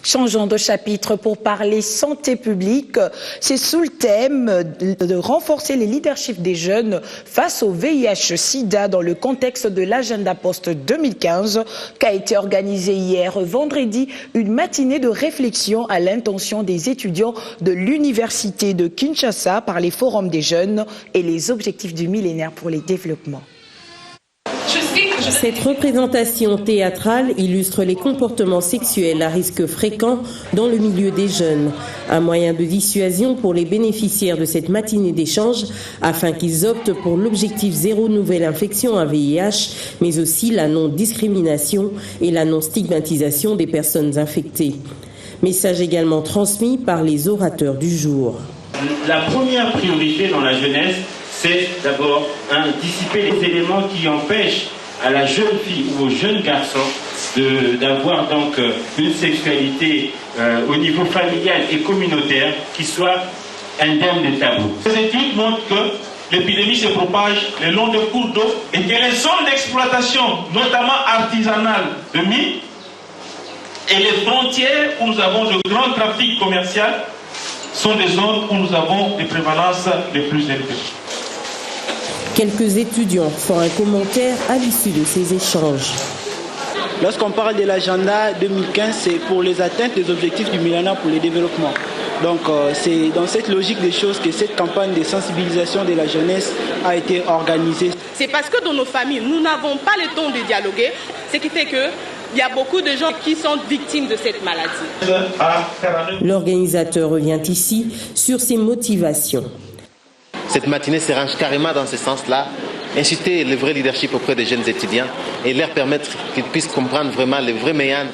Changeons de chapitre pour parler santé publique. C'est sous le thème de renforcer les leaderships des jeunes face au VIH-Sida dans le contexte de l'agenda post 2015 qu'a été organisée hier vendredi une matinée de réflexion à l'intention des étudiants de l'université de Kinshasa par les forums des jeunes et les objectifs du millénaire pour les développements. Cette représentation théâtrale illustre les comportements sexuels à risque fréquent dans le milieu des jeunes. Un moyen de dissuasion pour les bénéficiaires de cette matinée d'échange afin qu'ils optent pour l'objectif zéro nouvelle infection à VIH, mais aussi la non-discrimination et la non-stigmatisation des personnes infectées. Message également transmis par les orateurs du jour. La première priorité dans la jeunesse, c'est d'abord dissiper les éléments qui empêchent à la jeune fille ou au jeune garçon d'avoir donc une sexualité au niveau familial et communautaire qui soit indemne de tabou. Les études montrent que l'épidémie se propage le long des cours d'eau et que les zones d'exploitation, notamment artisanales de mines, et les frontières où nous avons de grands trafics commerciaux sont des zones où nous avons des prévalences les plus élevées. Quelques étudiants font un commentaire à l'issue de ces échanges. Lorsqu'on parle de l'agenda 2015, c'est pour les atteintes des objectifs du millénaire pour le développement. Donc c'est dans cette logique des choses que cette campagne de sensibilisation de la jeunesse a été organisée. C'est parce que dans nos familles, nous n'avons pas le temps de dialoguer, ce qui fait que il y a beaucoup de gens qui sont victimes de cette maladie. L'organisateur revient ici sur ses motivations. Cette matinée se range carrément dans ce sens-là, inciter le vrai leadership auprès des jeunes étudiants et leur permettre qu'ils puissent comprendre vraiment les vrais méandres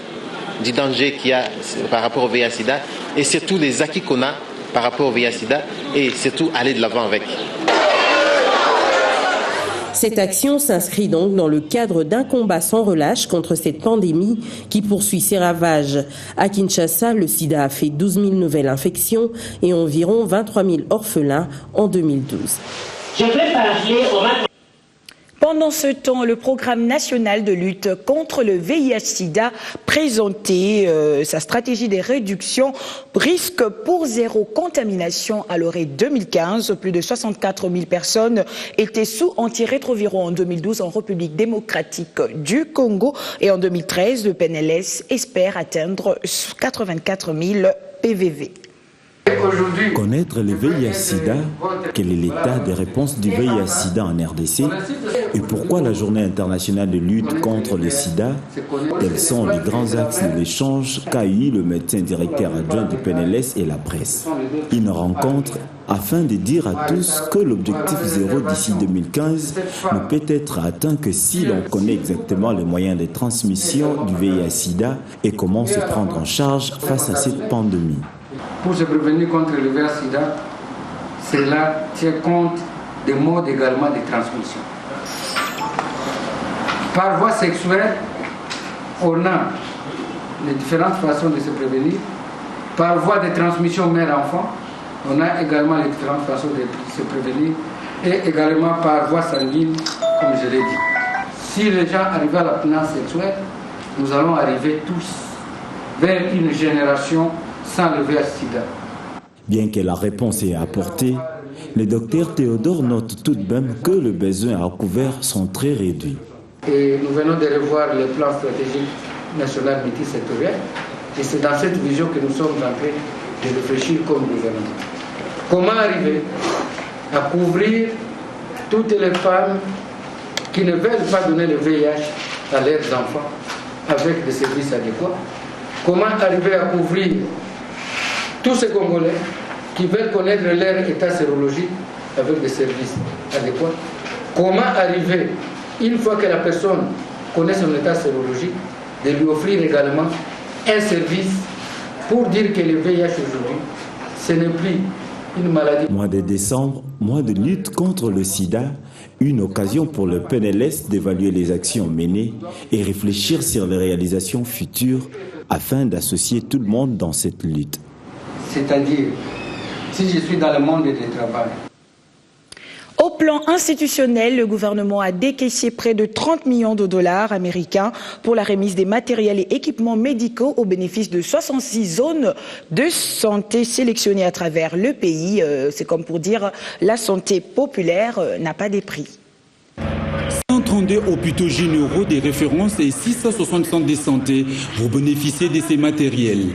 du danger qu'il y a par rapport au VIH-Sida et surtout les acquis qu'on a par rapport au VIH-Sida et surtout aller de l'avant avec. Cette action s'inscrit donc dans le cadre d'un combat sans relâche contre cette pandémie qui poursuit ses ravages. À Kinshasa, le sida a fait 12 000 nouvelles infections et environ 23 000 orphelins en 2012. Je vais parler au... Pendant ce temps, le programme national de lutte contre le VIH-Sida présentait sa stratégie des réductions risque pour zéro contamination à l'horizon 2015. Plus de 64 000 personnes étaient sous antirétroviraux en 2012 en République démocratique du Congo et en 2013, le PNLS espère atteindre 84 000 PVV. Connaître le VIH-Sida, quel est l'état des réponses du VIH-Sida en RDC et pourquoi la journée internationale de lutte contre le sida, tels sont les grands axes de l'échange qu'a eu le médecin directeur adjoint du PNLS et la presse. Une rencontre afin de dire à tous que l'objectif zéro d'ici 2015 ne peut être atteint que si l'on connaît exactement les moyens de transmission du VIH-Sida et comment se prendre en charge face à cette pandémie. Pour se prévenir contre le VIH-Sida, cela tient compte des modes également de transmission. Par voie sexuelle, on a les différentes façons de se prévenir. Par voie de transmission mère-enfant, on a également les différentes façons de se prévenir. Et également par voie sanguine, comme je l'ai dit. Si les gens arrivent à l'abstinence sexuelle, nous allons arriver tous vers une génération sans le VIH-Sida. Bien que la réponse ait apportée, le docteur Théodore note tout de même que les besoins à couvert sont très réduits. Et nous venons de revoir le plan stratégique national multisectoriel et c'est dans cette vision que nous sommes en train de réfléchir comme gouvernement. Comment arriver à couvrir toutes les femmes qui ne veulent pas donner le VIH à leurs enfants avec des services adéquats? Comment arriver à couvrir tous ces Congolais qui veulent connaître leur état sérologique avec des services adéquats? Comment arriver, une fois que la personne connaît son état sérologique, de lui offrir également un service pour dire que le VIH aujourd'hui, ce n'est plus une maladie. Mois de décembre, mois de lutte contre le sida, une occasion pour le PNLS d'évaluer les actions menées et réfléchir sur les réalisations futures afin d'associer tout le monde dans cette lutte. C'est-à-dire, si je suis dans le monde du travail, au plan institutionnel, le gouvernement a décaissé près de 30 millions de dollars américains pour la remise des matériels et équipements médicaux au bénéfice de 66 zones de santé sélectionnées à travers le pays. C'est comme pour dire la santé populaire n'a pas des prix. 132 hôpitaux généraux des références et 660 centres de santé vont bénéficier de ces matériels,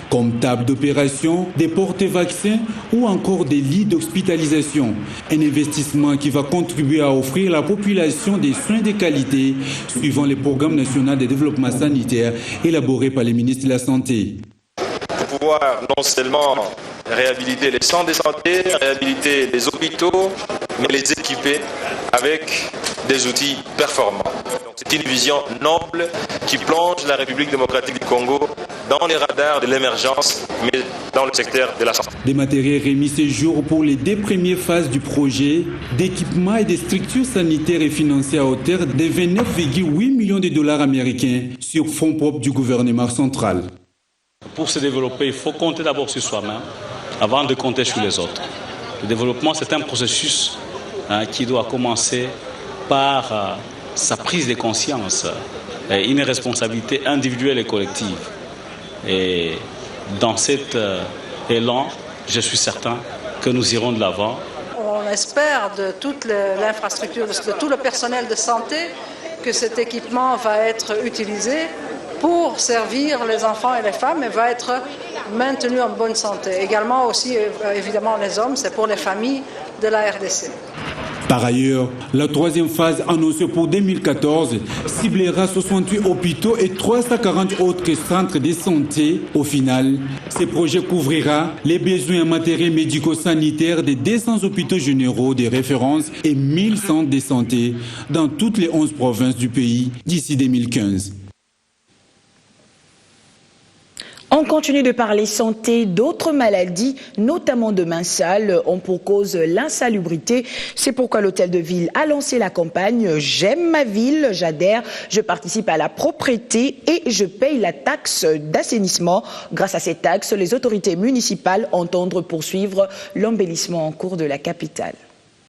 comme table d'opération, des porte-vaccins ou encore des lits d'hospitalisation. Un investissement qui va contribuer à offrir à la population des soins de qualité suivant les programmes nationaux de développement sanitaire élaborés par les ministres de la Santé. Pour pouvoir non seulement réhabiliter les centres de santé, réhabiliter les hôpitaux, mais les équiper avec des outils performants. C'est une vision noble qui plonge la République démocratique du Congo dans les radars de l'émergence, mais dans le secteur de la santé. Des matériels remis ce jour pour les 2 premières phases du projet d'équipement et des structures sanitaires et financières à hauteur de 29,8 millions de dollars américains sur fonds propres du gouvernement central. Pour se développer, il faut compter d'abord sur soi-même avant de compter sur les autres. Le développement, c'est un processus qui doit commencer par sa prise de conscience, une responsabilité individuelle et collective. Et dans cet élan, je suis certain que nous irons de l'avant. On espère de toute l'infrastructure, de tout le personnel de santé, que cet équipement va être utilisé pour servir les enfants et les femmes et va être maintenu en bonne santé. Également aussi, évidemment, les hommes, c'est pour les familles de la RDC. Par ailleurs, la 3e phase annoncée pour 2014 ciblera 68 hôpitaux et 340 autres centres de santé. Au final, ce projet couvrira les besoins en matériel médico-sanitaire de 200 hôpitaux généraux de référence et 1000 centres de santé dans toutes les 11 provinces du pays d'ici 2015. On continue de parler santé, d'autres maladies, notamment de Mansal, ont pour cause l'insalubrité. C'est pourquoi l'hôtel de ville a lancé la campagne « J'aime ma ville, j'adhère, je participe à la propreté et je paye la taxe d'assainissement ». Grâce à cette taxe, les autorités municipales entendent poursuivre l'embellissement en cours de la capitale.